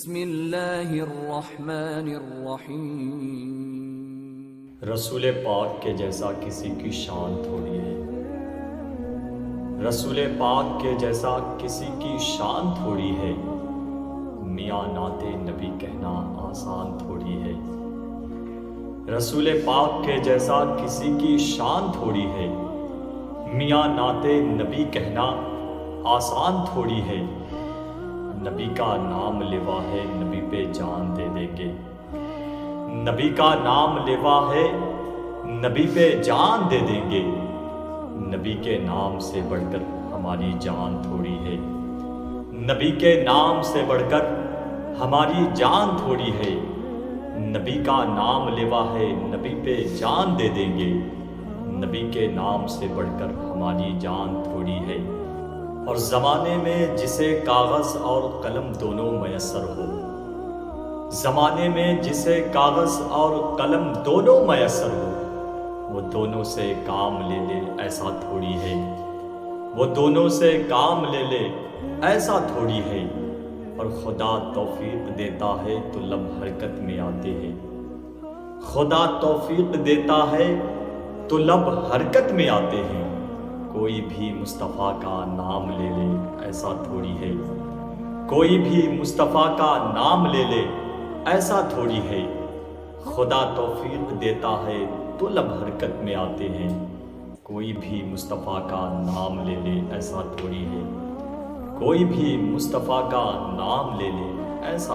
بسم اللہ الرحمن الرحیم۔ رسول پاک کے جیسا کسی کی شان تھوڑی ہے، رسول پاک کے جیسا کسی کی شان تھوڑی ہے، میاں نعت نبی کہنا آسان تھوڑی ہے۔ رسول پاک کے جیسا کسی کی شان تھوڑی ہے، میاں نعت نبی کہنا آسان تھوڑی ہے۔ نبی کا نام لیوا ہے، نبی پہ جان دے دیں گے۔ نبی کا نام لیوا ہے، نبی پہ جان دے دیں گے۔ نبی کے نام سے بڑھ کر ہماری جان تھوڑی ہے، نبی کے نام سے بڑھ کر ہماری جان تھوڑی ہے۔ نبی کا نام لیوا ہے، نبی پہ جان دے دیں گے۔ نبی کے نام سے بڑھ کر ہماری جان تھوڑی ہے۔ اور زمانے میں جسے کاغذ اور قلم دونوں میسر ہو، زمانے میں جسے کاغذ اور قلم دونوں میسر ہو، وہ دونوں سے کام لے لے ایسا تھوڑی ہے، وہ دونوں سے کام لے لے ایسا تھوڑی ہے۔ اور خدا توفیق دیتا ہے تو لب حرکت میں آتے ہیں، خدا توفیق دیتا ہے تو لب حرکت میں آتے ہیں۔ کوئی بھی مصطفیٰ کا نام لے لے ایسا تھوڑی ہے، کوئی بھی مصطفیٰ کا نام لے لے ایسا تھوڑی ہے۔ خدا توفیق دیتا ہے تو لب حرکت میں آتے ہیں، کوئی بھی مصطفیٰ کا نام لے لے ایسا تھوڑی ہے، کوئی بھی مصطفیٰ کا نام لے لے ایسا